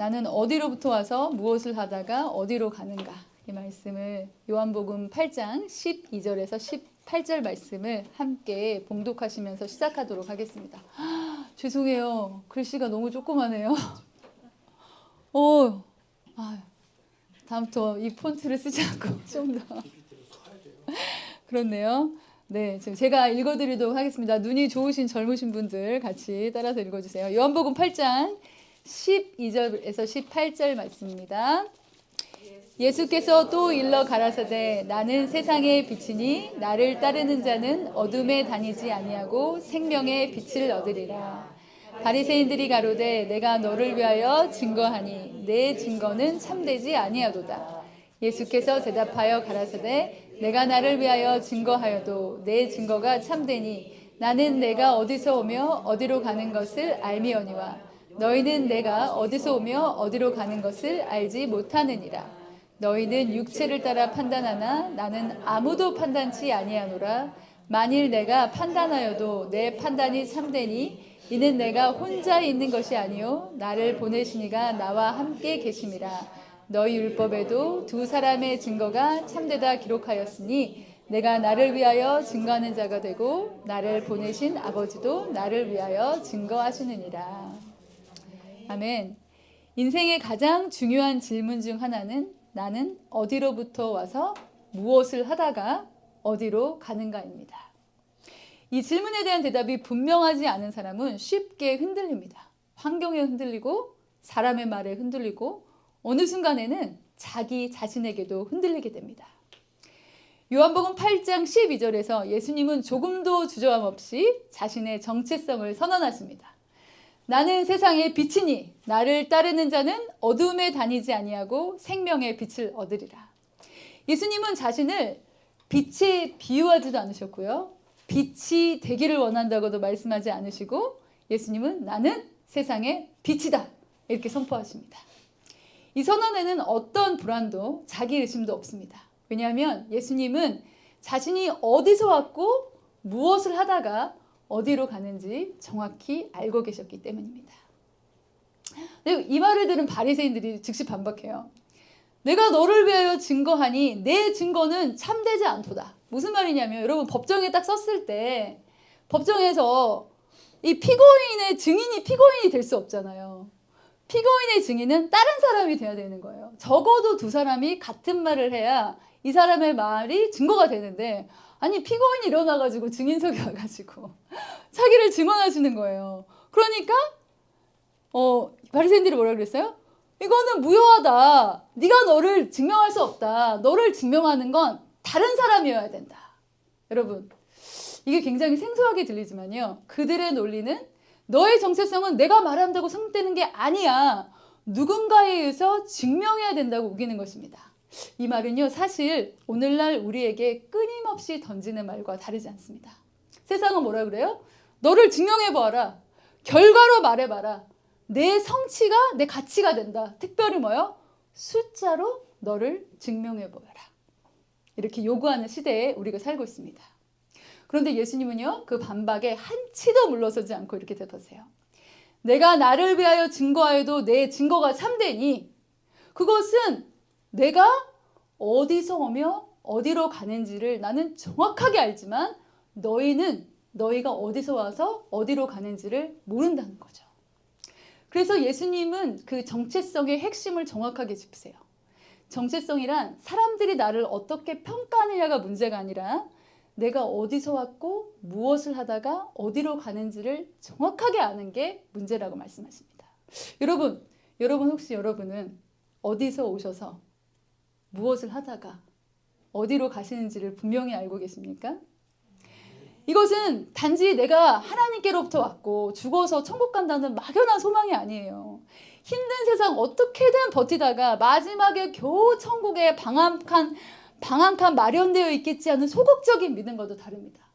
나는 어디로부터 와서 무엇을 하다가 어디로 가는가? 이 말씀을 요한복음 8장 12절에서 18절 말씀을 함께 봉독하시면서 시작하도록 하겠습니다. 죄송해요. 글씨가 너무 조그마네요. 다음부터 이 폰트를 쓰지 않고 좀 더. 그렇네요. 네, 지금 제가 읽어드리도록 하겠습니다. 눈이 좋으신 젊으신 분들 같이 따라서 읽어주세요. 요한복음 8장 12절에서 18절 말씀입니다. 예수께서 또 일러 가라사대 나는 세상의 빛이니 나를 따르는 자는 어둠에 다니지 아니하고 생명의 빛을 얻으리라. 바리새인들이 가로되 내가 너를 위하여 증거하니 내 증거는 참되지 아니하도다. 예수께서 대답하여 가라사대 내가 나를 위하여 증거하여도 내 증거가 참되니 나는 내가 어디서 오며 어디로 가는 것을 알미오니와 너희는 내가 어디서 오며 어디로 가는 것을 알지 못하느니라. 너희는 육체를 따라 판단하나 나는 아무도 판단치 아니하노라. 만일 내가 판단하여도 내 판단이 참되니 이는 내가 혼자 있는 것이 아니요 나를 보내시니가 나와 함께 계심이라. 너희 율법에도 두 사람의 증거가 참되다 기록하였으니 내가 나를 위하여 증거하는 자가 되고 나를 보내신 아버지도 나를 위하여 증거하시느니라. 아멘. 인생의 가장 중요한 질문 중 하나는 나는 어디로부터 와서 무엇을 하다가 어디로 가는가입니다. 이 질문에 대한 대답이 분명하지 않은 사람은 쉽게 흔들립니다. 환경에 흔들리고 사람의 말에 흔들리고 어느 순간에는 자기 자신에게도 흔들리게 됩니다. 요한복음 8장 12절에서 예수님은 조금도 주저함 없이 자신의 정체성을 선언하십니다. 나는 세상의 빛이니 나를 따르는 자는 어둠에 다니지 아니하고 생명의 빛을 얻으리라. 예수님은 자신을 빛에 비유하지도 않으셨고요. 빛이 되기를 원한다고도 말씀하지 않으시고 예수님은 나는 세상의 빛이다 이렇게 선포하십니다. 이 선언에는 어떤 불안도 자기 의심도 없습니다. 왜냐하면 예수님은 자신이 어디서 왔고 무엇을 하다가 어디로 가는지 정확히 알고 계셨기 때문입니다. 이 말을 들은 바리새인들이 즉시 반박해요. 내가 너를 위하여 증거하니 내 증거는 참되지 않도다. 무슨 말이냐면 여러분 법정에 딱 썼을 때 법정에서 이 피고인의 증인이 피고인이 될 수 없잖아요. 피고인의 증인은 다른 사람이 돼야 되는 거예요. 적어도 두 사람이 같은 말을 해야 이 사람의 말이 증거가 되는데 아니 피고인이 일어나가지고 증인석에 와가지고 자기를 증언하시는 거예요. 그러니까 바리새인들이 뭐라 그랬어요? 이거는 무효하다. 네가 너를 증명할 수 없다. 너를 증명하는 건 다른 사람이어야 된다. 여러분 이게 굉장히 생소하게 들리지만요. 그들의 논리는 너의 정체성은 내가 말한다고 성립되는 게 아니야. 누군가에 의해서 증명해야 된다고 우기는 것입니다. 이 말은요 사실 오늘날 우리에게 끊임없이 던지는 말과 다르지 않습니다. 세상은 뭐라 그래요? 너를 증명해보아라. 결과로 말해봐라. 내 성취가 내 가치가 된다. 특별히 뭐요? 숫자로 너를 증명해보아라. 이렇게 요구하는 시대에 우리가 살고 있습니다. 그런데 예수님은요 그 반박에 한치도 물러서지 않고 이렇게 대답하세요. 내가 나를 위하여 증거하여도 내 증거가 참되니 그것은 내가 어디서 오며 어디로 가는지를 나는 정확하게 알지만 너희가 어디서 와서 어디로 가는지를 모른다는 거죠. 그래서 예수님은 그 정체성의 핵심을 정확하게 짚으세요. 정체성이란 사람들이 나를 어떻게 평가하느냐가 문제가 아니라 내가 어디서 왔고 무엇을 하다가 어디로 가는지를 정확하게 아는 게 문제라고 말씀하십니다. 여러분 혹시 여러분은 어디서 오셔서 무엇을 하다가 어디로 가시는지를 분명히 알고 계십니까? 이것은 단지 내가 하나님께로부터 왔고 죽어서 천국 간다는 막연한 소망이 아니에요. 힘든 세상 어떻게든 버티다가 마지막에 겨우 천국에 방한칸 마련되어 있겠지 하는 소극적인 믿음과도 다릅니다.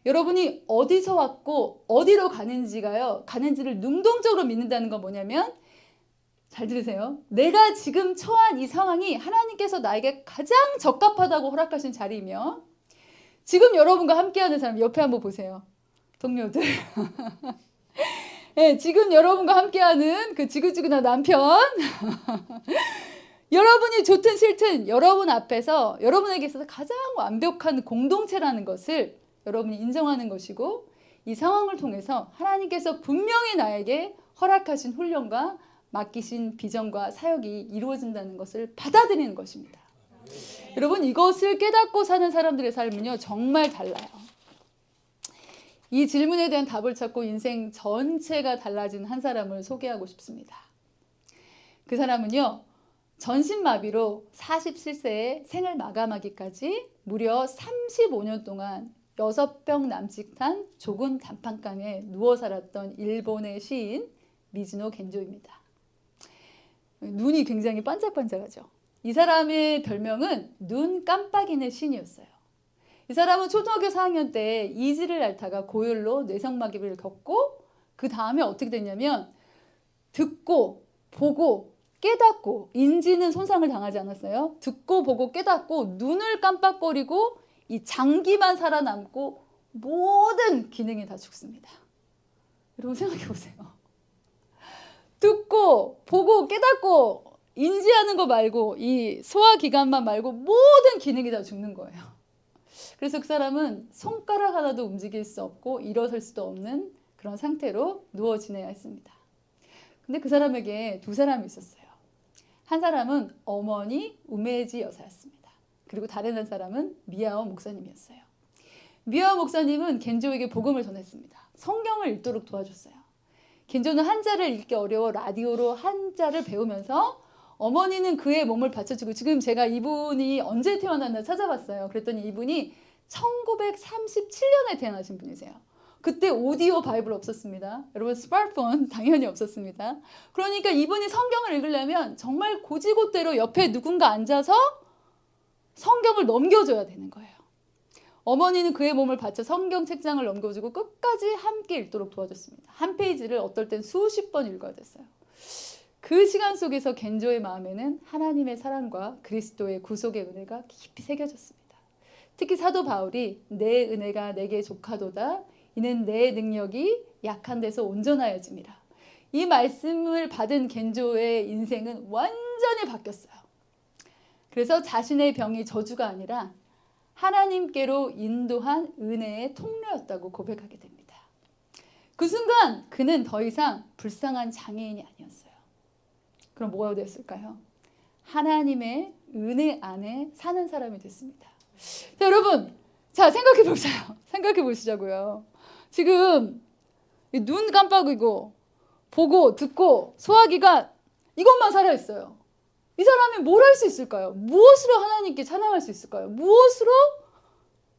여러분이 어디서 왔고 어디로 가는지를 능동적으로 믿는다는 건 뭐냐면 잘 들으세요. 내가 지금 처한 이 상황이 하나님께서 나에게 가장 적합하다고 허락하신 자리이며 지금 여러분과 함께하는 사람 옆에 한번 보세요. 동료들. 예, 지금 여러분과 함께하는 그 지긋지긋한 남편. 여러분이 좋든 싫든 여러분 앞에서 여러분에게 있어서 가장 완벽한 공동체라는 것을 여러분이 인정하는 것이고, 이 상황을 통해서 하나님께서 분명히 나에게 허락하신 훈련과 맡기신 비전과 사역이 이루어진다는 것을 받아들이는 것입니다. 여러분, 이것을 깨닫고 사는 사람들의 삶은요, 정말 달라요. 이 질문에 대한 답을 찾고 인생 전체가 달라진 한 사람을 소개하고 싶습니다. 그 사람은요, 전신마비로 47세에 생을 마감하기까지 무려 35년 동안 6병 남짓한 좁은 단판강에 누워 살았던 일본의 시인 미즈노 겐조입니다. 눈이 굉장히 반짝반짝하죠. 이 사람의 별명은 눈 깜빡이는 신이었어요. 이 사람은 초등학교 4학년 때 이지를 앓다가 고열로 뇌성마비를 겪고, 그 다음에 어떻게 됐냐면 듣고 보고 깨닫고, 인지는 손상을 당하지 않았어요. 듣고 보고 깨닫고 눈을 깜빡거리고 이 장기만 살아남고 모든 기능이 다 죽습니다. 여러분 생각해 보세요. 듣고 보고 깨닫고 인지하는 거 말고 이 소화기관만 말고 모든 기능이 다 죽는 거예요. 그래서 그 사람은 손가락 하나도 움직일 수 없고 일어설 수도 없는 그런 상태로 누워 지내야 했습니다. 근데 그 사람에게 두 사람이 있었어요. 한 사람은 어머니 우메지 여사였습니다. 그리고 다른 한 사람은 미야오 목사님이었어요. 미야오 목사님은 겐조에게 복음을 전했습니다. 성경을 읽도록 도와줬어요. 겐조는 한자를 읽기 어려워 라디오로 한자를 배우면서, 어머니는 그의 몸을 받쳐주고, 지금 제가 이분이 언제 태어났나 찾아봤어요. 그랬더니 이분이 1937년에 태어나신 분이세요. 그때 오디오 바이블 없었습니다. 여러분, 스마트폰 당연히 없었습니다. 그러니까 이분이 성경을 읽으려면 정말 고지곳대로 옆에 누군가 앉아서 성경을 넘겨줘야 되는 거예요. 어머니는 그의 몸을 받쳐 성경 책장을 넘겨주고 끝까지 함께 읽도록 도와줬습니다. 한 페이지를 어떨 땐 수십 번 읽어야 됐어요. 그 시간 속에서 겐조의 마음에는 하나님의 사랑과 그리스도의 구속의 은혜가 깊이 새겨졌습니다. 특히 사도 바울이 내 은혜가 내게 족하도다, 이는 내 능력이 약한 데서 온전하여짐이라. 이 말씀을 받은 겐조의 인생은 완전히 바뀌었어요. 그래서 자신의 병이 저주가 아니라 하나님께로 인도한 은혜의 통로였다고 고백하게 됩니다. 그 순간 그는 더 이상 불쌍한 장애인이 아니었어요. 그럼 뭐가 됐을까요? 하나님의 은혜 안에 사는 사람이 됐습니다. 자, 여러분, 자, 생각해 보세요. 생각해 보시자고요. 지금 눈 깜빡이고 보고 듣고 소화기관 이것만 살아있어요. 이 사람이 뭘 할 수 있을까요? 무엇으로 하나님께 찬양할 수 있을까요? 무엇으로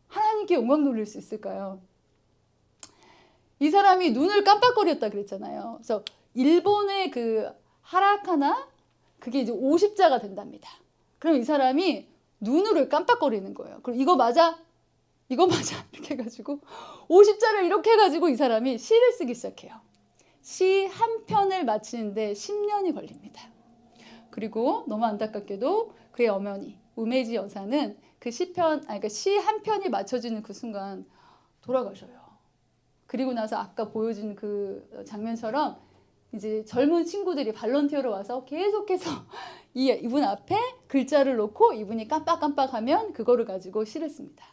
하나님께 영광 돌릴 수 있을까요? 이 사람이 눈을 깜빡거렸다 그랬잖아요. 그래서 일본의 그 하라카나, 그게 이제 50자가 된답니다. 그럼 이 사람이 눈으로 깜빡거리는 거예요. 그럼 이거 맞아? 이거 맞아? 이렇게 해가지고 50자를 이렇게 해가지고 이 사람이 시를 쓰기 시작해요. 시 한 편을 마치는데 10년이 걸립니다. 그리고 너무 안타깝게도 그의 어머니 우메지 여사는 그 그러니까 시 한 편이 맞춰지는 그 순간 돌아가셔요. 그리고 나서 아까 보여준 그 장면처럼 이제 젊은 친구들이 발런티어로 와서 계속해서 이분 앞에 글자를 놓고 이분이 깜빡깜빡하면 그거를 가지고 시를 씁니다.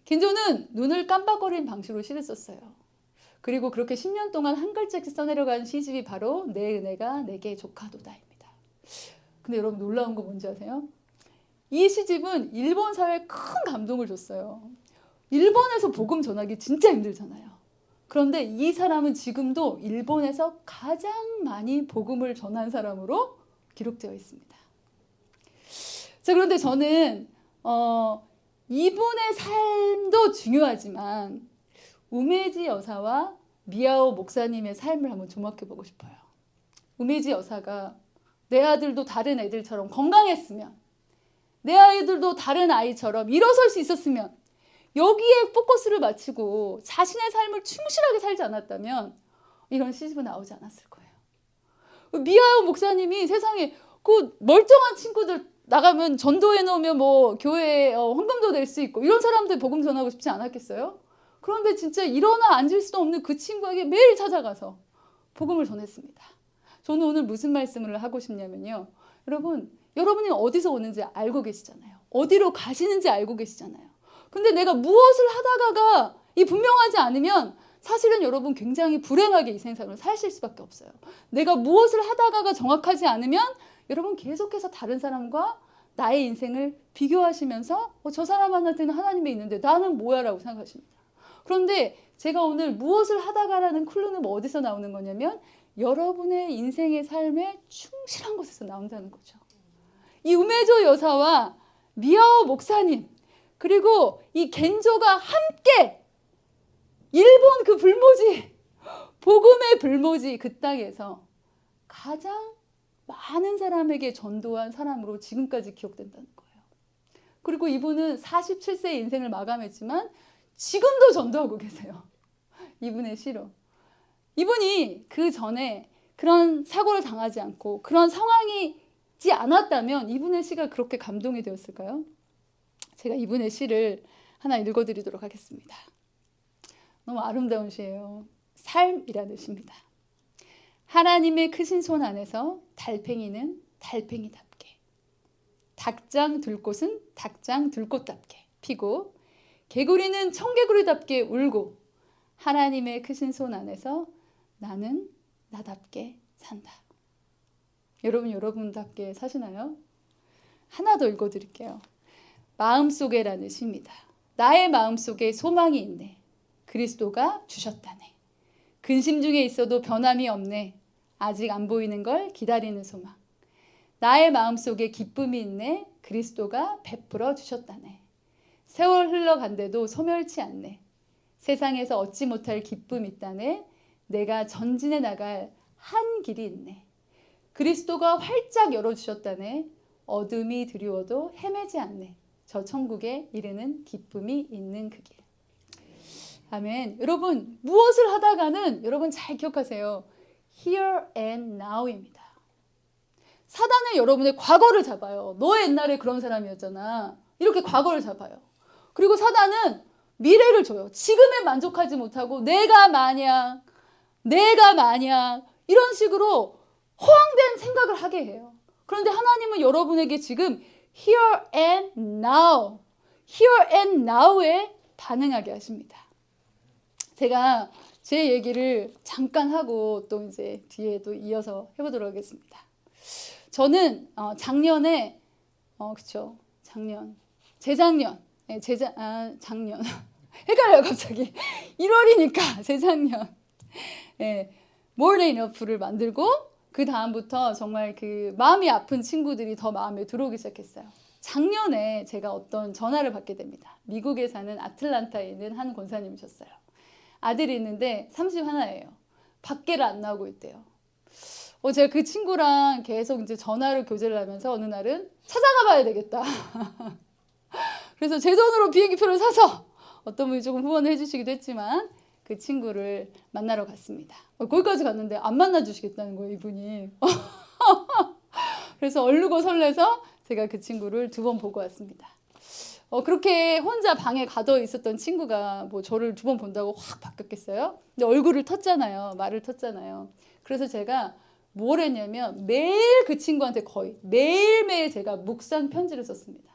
겐조는 눈을 깜빡거리는 방식으로 시를 썼어요. 그리고 그렇게 10년 동안 한 글자씩 써내려간 시집이 바로 내 은혜가 내게 족하도다입니다. 근데 여러분 놀라운 거 뭔지 아세요? 이 시집은 일본 사회에 큰 감동을 줬어요. 일본에서 복음 전하기 진짜 힘들잖아요. 그런데 이 사람은 지금도 일본에서 가장 많이 복음을 전한 사람으로 기록되어 있습니다. 자, 그런데 저는 이분의 삶도 중요하지만 우메지 여사와 미야오 목사님의 삶을 한번 주목해 보고 싶어요. 우메지 여사가 내 아들도 다른 애들처럼 건강했으면, 내 아이들도 다른 아이처럼 일어설 수 있었으면, 여기에 포커스를 맞추고 자신의 삶을 충실하게 살지 않았다면 이런 시집은 나오지 않았을 거예요. 미야오 목사님이 세상에 그 멀쩡한 친구들 나가면 전도해 놓으면 뭐 교회에 헌금도 낼 수 있고 이런 사람들 복음 전하고 싶지 않았겠어요? 그런데 진짜 일어나 앉을 수도 없는 그 친구에게 매일 찾아가서 복음을 전했습니다. 저는 오늘 무슨 말씀을 하고 싶냐면요. 여러분이 어디서 오는지 알고 계시잖아요. 어디로 가시는지 알고 계시잖아요. 근데 내가 무엇을 하다가가 이 분명하지 않으면 사실은 여러분 굉장히 불행하게 이 세상을 사실 수밖에 없어요. 내가 무엇을 하다가가 정확하지 않으면 여러분 계속해서 다른 사람과 나의 인생을 비교하시면서 저 사람한테는 하나님이 있는데 나는 뭐야 라고 생각하십니다. 그런데 제가 오늘 무엇을 하다가라는 클루는 어디서 나오는 거냐면 여러분의 인생의 삶에 충실한 곳에서 나온다는 거죠. 이 우메조 여사와 미야오 목사님 그리고 이 겐조가 함께 일본 그 불모지 복음의 불모지 그 땅에서 가장 많은 사람에게 전도한 사람으로 지금까지 기억된다는 거예요. 그리고 이분은 47세의 인생을 마감했지만 지금도 전도하고 계세요. 이분의 시로. 이분이 그 전에 그런 사고를 당하지 않고 그런 상황이지 않았다면 이분의 시가 그렇게 감동이 되었을까요? 제가 이분의 시를 하나 읽어드리도록 하겠습니다. 너무 아름다운 시예요. 삶이라는 시입니다. 하나님의 크신 손 안에서 달팽이는 달팽이답게, 닭장 들꽃은 닭장 들꽃답게 피고, 개구리는 청개구리답게 울고, 하나님의 크신 손 안에서 나는 나답게 산다. 여러분답게 사시나요? 하나 더 읽어드릴게요. 마음속에라는 시입니다. 나의 마음속에 소망이 있네. 그리스도가 주셨다네. 근심 중에 있어도 변함이 없네. 아직 안 보이는 걸 기다리는 소망. 나의 마음속에 기쁨이 있네. 그리스도가 베풀어 주셨다네. 세월 흘러간데도 소멸치 않네. 세상에서 얻지 못할 기쁨이 있다네. 내가 전진해 나갈 한 길이 있네. 그리스도가 활짝 열어주셨다네. 어둠이 드리워도 헤매지 않네. 저 천국에 이르는 기쁨이 있는 그 길. 아멘. 여러분 무엇을 하다가는 여러분 잘 기억하세요. Here and now입니다. 사단은 여러분의 과거를 잡아요. 너 옛날에 그런 사람이었잖아. 이렇게 과거를 잡아요. 그리고 사단은 미래를 줘요. 지금에 만족하지 못하고 내가 만약 이런 식으로 허황된 생각을 하게 해요. 그런데 하나님은 여러분에게 지금 Here and now에 반응하게 하십니다. 제가 제 얘기를 잠깐 하고 또 이제 뒤에 또 이어서 해보도록 하겠습니다. 저는 작년에 재작년 헷갈려요 갑자기 1월이니까 재작년 More Than Enough를 만들고 그 다음부터 정말 그 마음이 아픈 친구들이 더 마음에 들어오기 시작했어요. 작년에 제가 어떤 전화를 받게 됩니다. 미국에 사는 아틀란타에 있는 한 권사님이셨어요. 아들이 있는데 31예요. 밖에를 안 나오고 있대요. 제가 그 친구랑 계속 이제 전화로 교제를 하면서 어느 날은 찾아가 봐야 되겠다. 그래서 제 돈으로 비행기표를 사서 어떤 분이 조금 후원을 해주시기도 했지만 그 친구를 만나러 갔습니다. 거기까지 갔는데 안 만나주시겠다는 거예요, 이분이. 그래서 얼르고 설레서 제가 그 친구를 2번 보고 왔습니다. 그렇게 혼자 방에 가둬 있었던 친구가 뭐 저를 2번 본다고 확 바뀌었겠어요? 근데 얼굴을 텄잖아요. 말을 텄잖아요. 그래서 제가 뭘 했냐면 매일 그 친구한테 거의 매일매일 제가 묵상 편지를 썼습니다.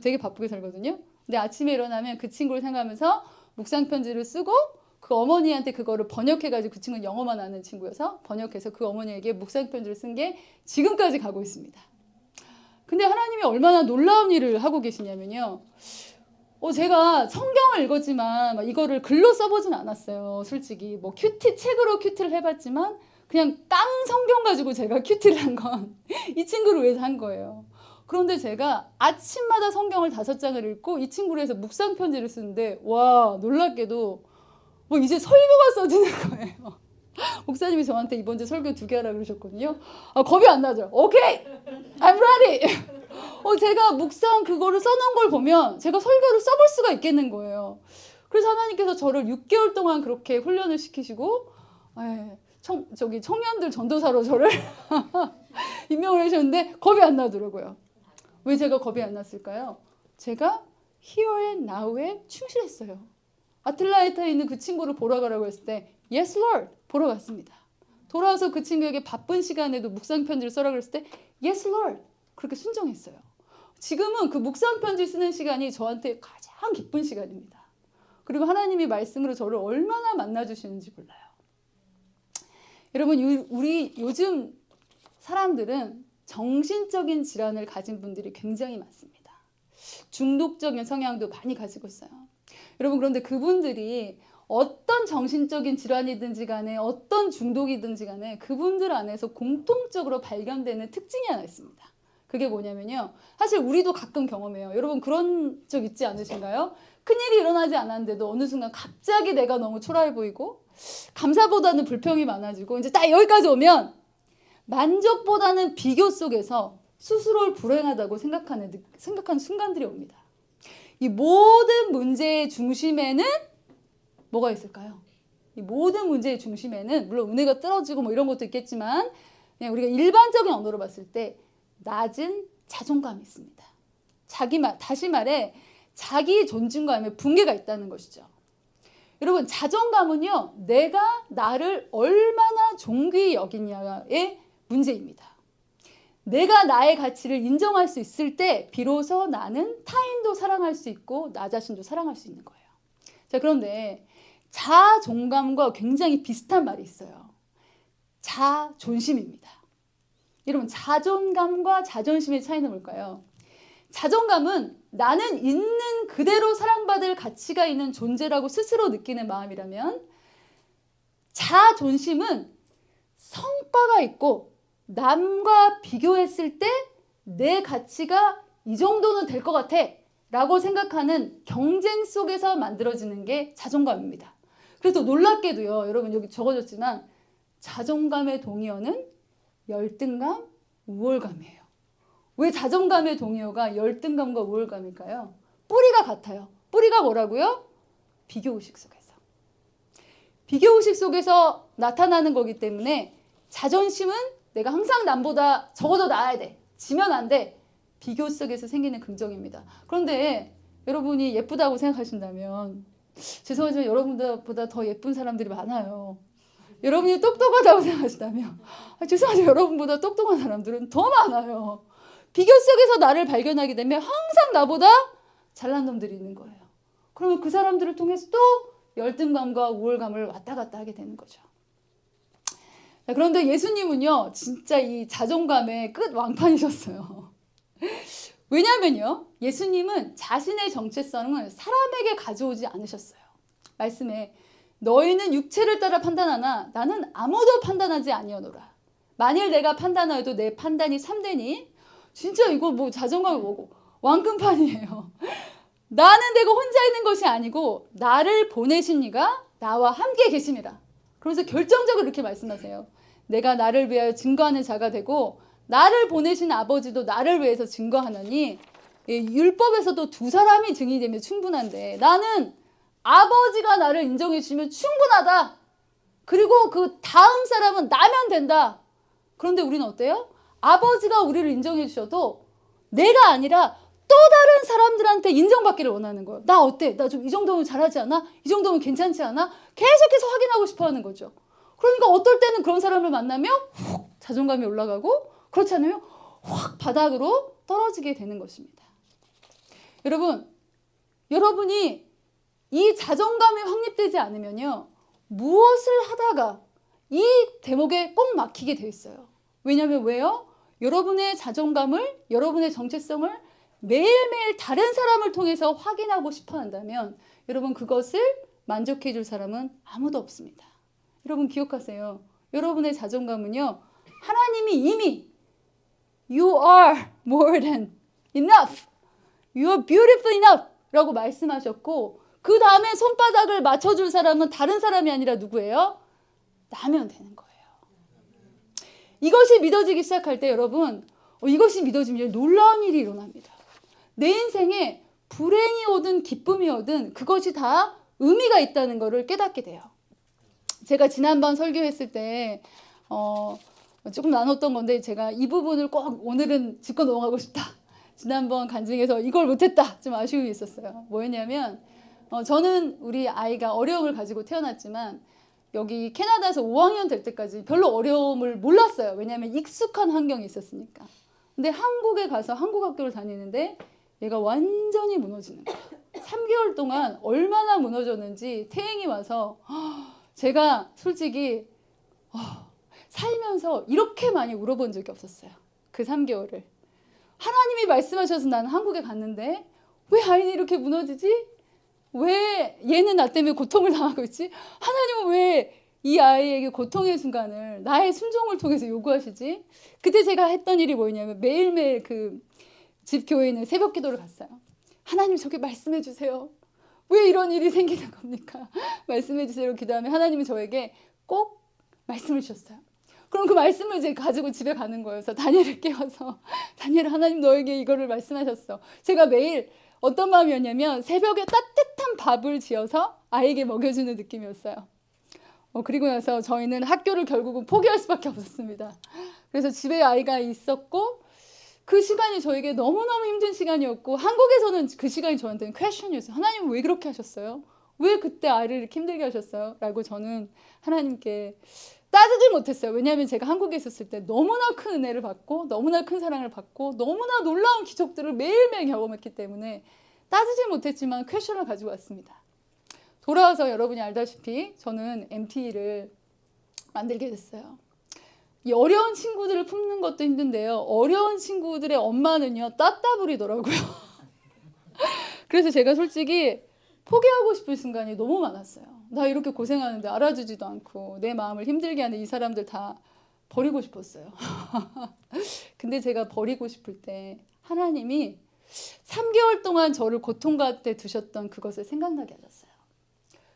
되게 바쁘게 살거든요. 근데 아침에 일어나면 그 친구를 생각하면서 묵상 편지를 쓰고 그 어머니한테 그거를 번역해가지고 그 친구는 영어만 아는 친구여서 번역해서 그 어머니에게 묵상 편지를 쓴 게 지금까지 가고 있습니다. 근데 하나님이 얼마나 놀라운 일을 하고 계시냐면요. 제가 성경을 읽었지만 막 이거를 글로 써보진 않았어요. 솔직히 뭐 책으로 큐티를 해봤지만 그냥 깡 성경 가지고 제가 큐티를 한 건 이 친구를 위해서 한 거예요. 그런데 제가 아침마다 성경을 5장을 읽고 이 친구를 해서 묵상 편지를 쓰는데 와 놀랍게도 뭐 이제 설교가 써지는 거예요. 목사님이 저한테 이번 주 설교 2개 하라 그러셨거든요. 겁이 안 나죠. 오케이, I'm ready. 제가 묵상 그거를 써놓은 걸 보면 제가 설교를 써볼 수가 있겠는 거예요. 그래서 하나님께서 저를 6개월 동안 그렇게 훈련을 시키시고 청년들 전도사로 저를 임명을 하셨는데 겁이 안 나더라고요. 왜 제가 겁이 안 났을까요? 제가 Here and Now에 충실했어요. 아틀란타에 있는 그 친구를 보러 가라고 했을 때 Yes, Lord. 보러 갔습니다. 돌아와서 그 친구에게 바쁜 시간에도 묵상 편지를 써라 그랬을 때 Yes, Lord. 그렇게 순종했어요. 지금은 그 묵상 편지 쓰는 시간이 저한테 가장 기쁜 시간입니다. 그리고 하나님이 말씀으로 저를 얼마나 만나주시는지 몰라요. 여러분, 우리 요즘 사람들은 정신적인 질환을 가진 분들이 굉장히 많습니다. 중독적인 성향도 많이 가지고 있어요. 여러분, 그런데 그분들이 어떤 정신적인 질환이든지 간에 어떤 중독이든지 간에 그분들 안에서 공통적으로 발견되는 특징이 하나 있습니다. 그게 뭐냐면요. 사실 우리도 가끔 경험해요. 여러분 그런 적 있지 않으신가요? 큰일이 일어나지 않았는데도 어느 순간 갑자기 내가 너무 초라해 보이고 감사보다는 불평이 많아지고 이제 딱 여기까지 오면 만족보다는 비교 속에서 스스로를 불행하다고 생각하는 순간들이 옵니다. 이 모든 문제의 중심에는 뭐가 있을까요? 이 모든 문제의 중심에는 물론 은혜가 떨어지고 뭐 이런 것도 있겠지만 그냥 우리가 일반적인 언어로 봤을 때 낮은 자존감이 있습니다. 다시 말해 자기 존중감에 붕괴가 있다는 것이죠. 여러분 자존감은요 내가 나를 얼마나 존귀히 여기냐의 문제입니다. 내가 나의 가치를 인정할 수 있을 때 비로소 나는 타인도 사랑할 수 있고 나 자신도 사랑할 수 있는 거예요. 자, 그런데 자존감과 굉장히 비슷한 말이 있어요. 자존심입니다. 여러분 자존감과 자존심의 차이는 뭘까요? 자존감은 나는 있는 그대로 사랑받을 가치가 있는 존재라고 스스로 느끼는 마음이라면 자존심은 성과가 있고 남과 비교했을 때 내 가치가 이 정도는 될 것 같아 라고 생각하는 경쟁 속에서 만들어지는 게 자존감입니다. 그래서 놀랍게도요 여러분 여기 적어졌지만 자존감의 동의어는 열등감, 우월감이에요. 왜 자존감의 동의어가 열등감과 우월감일까요? 뿌리가 같아요. 뿌리가 뭐라고요? 비교의식 속에서. 비교의식 속에서 나타나는 거기 때문에 자존심은 내가 항상 남보다 적어도 나아야 돼. 지면 안 돼. 비교 속에서 생기는 긍정입니다. 그런데 여러분이 예쁘다고 생각하신다면 죄송하지만 여러분보다 더 예쁜 사람들이 많아요. 여러분이 똑똑하다고 생각하신다면 죄송하지만 여러분보다 똑똑한 사람들은 더 많아요. 비교 속에서 나를 발견하게 되면 항상 나보다 잘난 놈들이 있는 거예요. 그러면 그 사람들을 통해서 또 열등감과 우월감을 왔다 갔다 하게 되는 거죠. 자, 그런데 예수님은요 진짜 이 자존감의 끝 왕판이셨어요. 왜냐하면요 예수님은 자신의 정체성을 사람에게 가져오지 않으셨어요. 말씀에 너희는 육체를 따라 판단하나 나는 아무도 판단하지 아니하노라. 만일 내가 판단하여도 내 판단이 참되니 진짜 이거 뭐 자존감이 뭐고 왕끈판이에요. 나는 내가 혼자 있는 것이 아니고 나를 보내신 이가 나와 함께 계심이라. 그러면서 결정적으로 이렇게 말씀하세요. 내가 나를 위하여 증거하는 자가 되고 나를 보내신 아버지도 나를 위해서 증거하느니 율법에서도 두 사람이 증인이 되면 충분한데 나는 아버지가 나를 인정해 주시면 충분하다. 그리고 그 다음 사람은 나면 된다. 그런데 우리는 어때요? 아버지가 우리를 인정해 주셔도 내가 아니라 또 다른 사람들한테 인정받기를 원하는 거예요. 나 어때? 나 좀 이 정도면 잘하지 않아? 이 정도면 괜찮지 않아? 계속해서 확인하고 싶어 하는 거죠. 그러니까 어떨 때는 그런 사람을 만나면 훅 자존감이 올라가고 그렇지 않으면 확 바닥으로 떨어지게 되는 것입니다. 여러분이 이 자존감이 확립되지 않으면요. 무엇을 하다가 이 대목에 꼭 막히게 돼 있어요. 왜냐하면 왜요? 여러분의 자존감을, 여러분의 정체성을 매일매일 다른 사람을 통해서 확인하고 싶어 한다면 여러분 그것을 만족해 줄 사람은 아무도 없습니다. 여러분 기억하세요. 여러분의 자존감은요. 하나님이 이미 You are more than enough. You are beautiful enough 라고 말씀하셨고 그 다음에 손바닥을 맞춰줄 사람은 다른 사람이 아니라 누구예요? 나면 되는 거예요. 이것이 믿어지기 시작할 때 여러분 이것이 믿어지면 놀라운 일이 일어납니다. 내 인생에 불행이 오든 기쁨이 오든 그것이 다 의미가 있다는 것을 깨닫게 돼요. 제가 지난번 설교했을 때 조금 나눴던 건데 제가 이 부분을 꼭 오늘은 짚고 넘어가고 싶다. 지난번 간증에서 이걸 못했다. 좀 아쉬움이 있었어요. 뭐였냐면 저는 우리 아이가 어려움을 가지고 태어났지만 여기 캐나다에서 5학년 될 때까지 별로 어려움을 몰랐어요. 왜냐하면 익숙한 환경이 있었으니까. 근데 한국에 가서 한국 학교를 다니는데 얘가 완전히 무너지는 거예요. 3개월 동안 얼마나 무너졌는지 태행이 와서 제가 솔직히 살면서 이렇게 많이 울어본 적이 없었어요. 그 3개월을. 하나님이 말씀하셔서 나는 한국에 갔는데 왜 아이는 이렇게 무너지지? 왜 얘는 나 때문에 고통을 당하고 있지? 하나님은 왜 이 아이에게 고통의 순간을 나의 순종을 통해서 요구하시지? 그때 제가 했던 일이 뭐냐면 매일매일 그 집 교회에 있는 새벽 기도를 갔어요. 하나님 저게 말씀해 주세요. 왜 이런 일이 생기는 겁니까? 말씀해 주세요. 기도하면 하나님이 저에게 꼭 말씀을 주셨어요. 그럼 그 말씀을 이제 가지고 집에 가는 거예요. 그래서 다니엘을 깨워서 다니엘 하나님 너에게 이거를 말씀하셨어. 제가 매일 어떤 마음이었냐면 새벽에 따뜻한 밥을 지어서 아이에게 먹여주는 느낌이었어요. 그리고 나서 저희는 학교를 결국은 포기할 수밖에 없었습니다. 그래서 집에 아이가 있었고 그 시간이 저에게 너무너무 힘든 시간이었고 한국에서는 그 시간이 저한테는 퀘스천이었어요. 하나님은 왜 그렇게 하셨어요? 왜 그때 아이를 이렇게 힘들게 하셨어요? 라고 저는 하나님께 따지질 못했어요. 왜냐하면 제가 한국에 있었을 때 너무나 큰 은혜를 받고 너무나 큰 사랑을 받고 너무나 놀라운 기적들을 매일매일 경험했기 때문에 따지질 못했지만 퀘스천을 가지고 왔습니다. 돌아와서 여러분이 알다시피 저는 MT를 만들게 됐어요. 이 어려운 친구들을 품는 것도 힘든데요. 어려운 친구들의 엄마는요, 따따부리더라고요. 그래서 제가 솔직히 포기하고 싶을 순간이 너무 많았어요. 나 이렇게 고생하는데 알아주지도 않고 내 마음을 힘들게 하는 이 사람들 다 버리고 싶었어요. 근데 제가 버리고 싶을 때 하나님이 3개월 동안 저를 고통 가운데 두셨던 그것을 생각나게 하셨어요.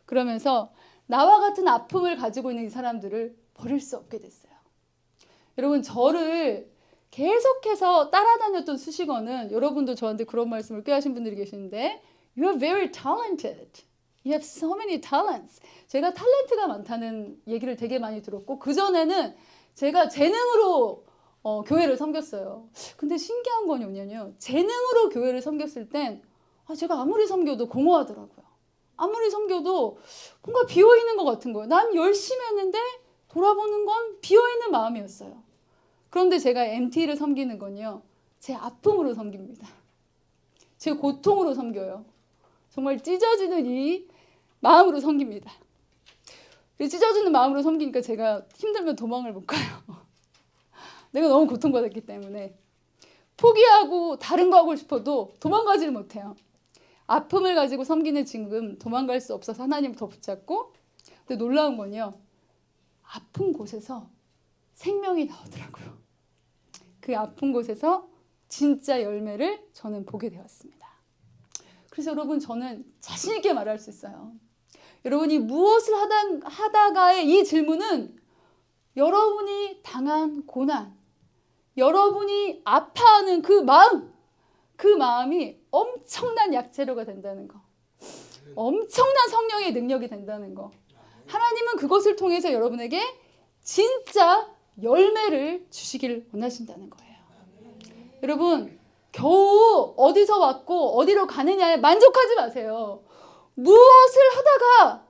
그러면서 나와 같은 아픔을 가지고 있는 이 사람들을 버릴 수 없게 됐어요. 여러분 저를 계속해서 따라다녔던 수식어는 여러분도 저한테 그런 말씀을 꽤 하신 분들이 계시는데 You are very talented. You have so many talents. 제가 탤런트가 많다는 얘기를 되게 많이 들었고 그전에는 제가 재능으로 교회를 섬겼어요. 근데 신기한 건 뭐냐면 재능으로 교회를 섬겼을 땐 제가 아무리 섬겨도 공허하더라고요. 아무리 섬겨도 뭔가 비어있는 것 같은 거예요. 난 열심히 했는데 돌아보는 건 비어있는 마음이었어요. 그런데 제가 MT를 섬기는 건요. 제 아픔으로 섬깁니다. 제 고통으로 섬겨요. 정말 찢어지는 이 마음으로 섬깁니다. 찢어지는 마음으로 섬기니까 제가 힘들면 도망을 못 가요. 내가 너무 고통받았기 때문에. 포기하고 다른 거 하고 싶어도 도망가지를 못해요. 아픔을 가지고 섬기는 지금 도망갈 수 없어서 하나님 더 붙잡고 근데 놀라운 건요. 아픈 곳에서 생명이 나오더라고요. 그 아픈 곳에서 진짜 열매를 저는 보게 되었습니다. 그래서 여러분 저는 자신 있게 말할 수 있어요. 여러분이 무엇을 하다가의 이 질문은 여러분이 당한 고난, 여러분이 아파하는 그 마음이 엄청난 약재료가 된다는 거. 엄청난 성령의 능력이 된다는 거. 하나님은 그것을 통해서 여러분에게 진짜 열매를 주시길 원하신다는 거예요. 여러분 겨우 어디서 왔고 어디로 가느냐에 만족하지 마세요. 무엇을 하다가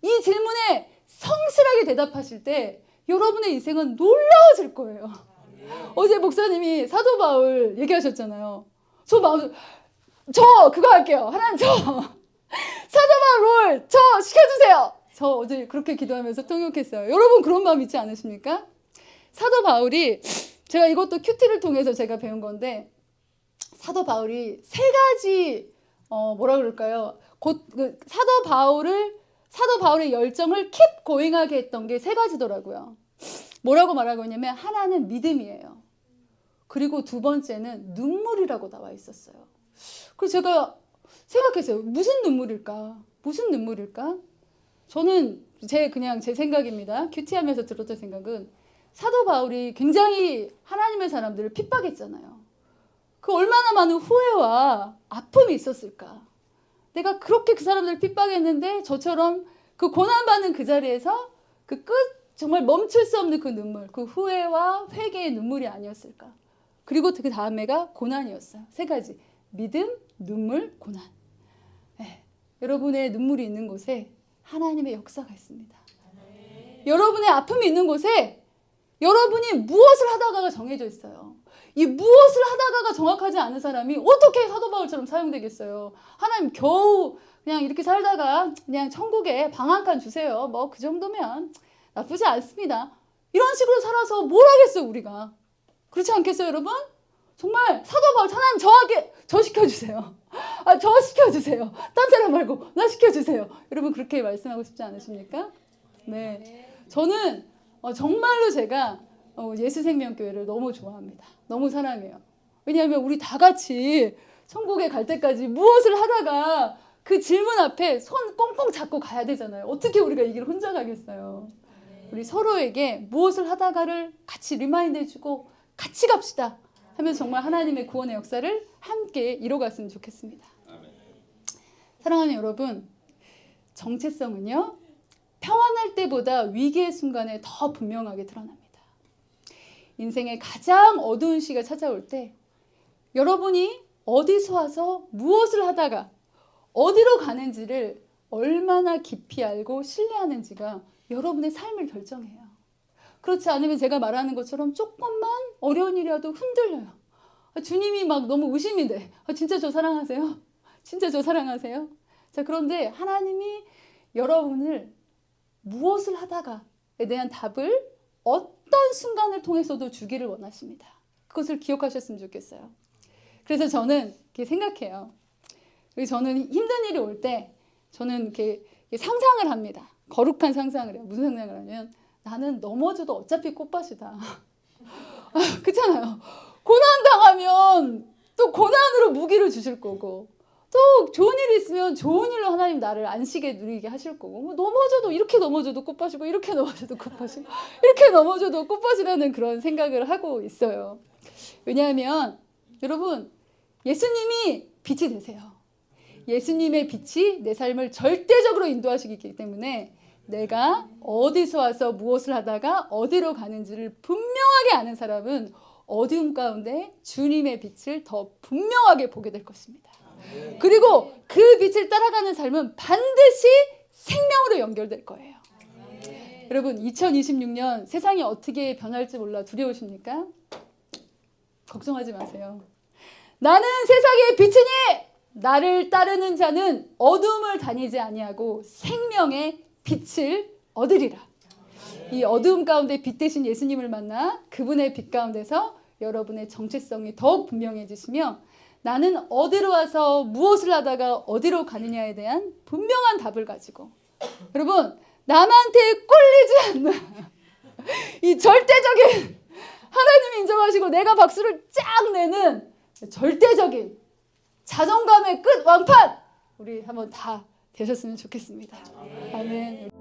이 질문에 성실하게 대답하실 때 여러분의 인생은 놀라워질 거예요. 어제 목사님이 사도 바울 얘기하셨잖아요. 저 그거 할게요. 하나님 저 사도 바울 저 시켜주세요. 저 어제 그렇게 기도하면서 통역했어요. 여러분 그런 마음 있지 않으십니까? 사도 바울이 제가 이것도 큐티를 통해서 제가 배운 건데 사도 바울이 세 가지 뭐라 그럴까요? 사도 바울의 열정을 keep going하게 했던 게 세 가지더라고요. 뭐라고 말하고 있냐면 하나는 믿음이에요. 그리고 두 번째는 눈물이라고 나와 있었어요. 그래서 제가 생각했어요. 무슨 눈물일까? 무슨 눈물일까? 저는 그냥 제 생각입니다. 큐티하면서 들었던 생각은 사도 바울이 굉장히 하나님의 사람들을 핍박했잖아요. 그 얼마나 많은 후회와 아픔이 있었을까? 내가 그렇게 그 사람들을 핍박했는데 저처럼 그 고난받는 그 자리에서 정말 멈출 수 없는 그 눈물, 그 후회와 회개의 눈물이 아니었을까? 그리고 그 다음에가 고난이었어요. 세 가지. 믿음, 눈물, 고난. 네. 여러분의 눈물이 있는 곳에 하나님의 역사가 있습니다. 여러분의 아픔이 있는 곳에 여러분이 무엇을 하다가가 정해져 있어요. 이 무엇을 하다가가 정확하지 않은 사람이 어떻게 사도 바울처럼 사용되겠어요. 하나님 겨우 그냥 이렇게 살다가 그냥 천국에 방 한 칸 주세요. 뭐 그 정도면 나쁘지 않습니다. 이런 식으로 살아서 뭘 하겠어요, 우리가. 그렇지 않겠어요, 여러분? 정말 사도 바울, 하나님 저에게 저 시켜주세요. 저 시켜주세요. 딴 사람 말고 나 시켜주세요. 여러분 그렇게 말씀하고 싶지 않으십니까? 네. 저는 정말로 제가 예수생명교회를 너무 좋아합니다. 너무 사랑해요. 왜냐하면 우리 다 같이 천국에 갈 때까지 무엇을 하다가 그 질문 앞에 손 꽁꽁 잡고 가야 되잖아요. 어떻게 우리가 이 길을 혼자 가겠어요. 우리 서로에게 무엇을 하다가를 같이 리마인드 해주고 같이 갑시다 하면서 정말 하나님의 구원의 역사를 함께 이뤄갔으면 좋겠습니다. 사랑하는 여러분, 정체성은요, 평안할 때보다 위기의 순간에 더 분명하게 드러납니다. 인생의 가장 어두운 시기가 찾아올 때 여러분이 어디서 와서 무엇을 하다가 어디로 가는지를 얼마나 깊이 알고 신뢰하는지가 여러분의 삶을 결정해요. 그렇지 않으면 제가 말하는 것처럼 조금만 어려운 일이라도 흔들려요. 주님이 막 너무 의심이 돼. 진짜 저 사랑하세요? 진짜 저 사랑하세요? 자, 그런데 하나님이 여러분을 무엇을 하다가에 대한 답을 어떤 순간을 통해서도 주기를 원하십니다. 그것을 기억하셨으면 좋겠어요. 그래서 저는 이렇게 생각해요. 저는 힘든 일이 올 때 저는 이렇게 상상을 합니다. 거룩한 상상을 해요. 무슨 상상을 하냐면 나는 넘어져도 어차피 꽃밭이다. 그렇잖아요. 고난 당하면 또 고난으로 무기를 주실 거고 또 좋은 일이 있으면 좋은 일로 하나님 나를 안식에 누리게 하실 거고 뭐 넘어져도 이렇게 넘어져도 꽃밭이고 이렇게 넘어져도 꽃밭이고 이렇게 넘어져도 꽃밭이라는 그런 생각을 하고 있어요. 왜냐하면 여러분 예수님이 빛이 되세요. 예수님의 빛이 내 삶을 절대적으로 인도하시기 때문에 내가 어디서 와서 무엇을 하다가 어디로 가는지를 분명하게 아는 사람은 어두움 가운데 주님의 빛을 더 분명하게 보게 될 것입니다. 그리고 그 빛을 따라가는 삶은 반드시 생명으로 연결될 거예요. 여러분 2026년 세상이 어떻게 변할지 몰라 두려우십니까? 걱정하지 마세요. 나는 세상의 빛이니 나를 따르는 자는 어둠을 다니지 아니하고 생명의 빛을 얻으리라. 이 어두움 가운데 빛 대신 예수님을 만나 그분의 빛 가운데서 여러분의 정체성이 더욱 분명해지시며 나는 어디로 와서 무엇을 하다가 어디로 가느냐에 대한 분명한 답을 가지고 여러분 남한테 꼴리지 않는 이 절대적인 하나님이 인정하시고 내가 박수를 쫙 내는 절대적인 자존감의 끝 완판 우리 한번 다 되셨으면 좋겠습니다. 아멘.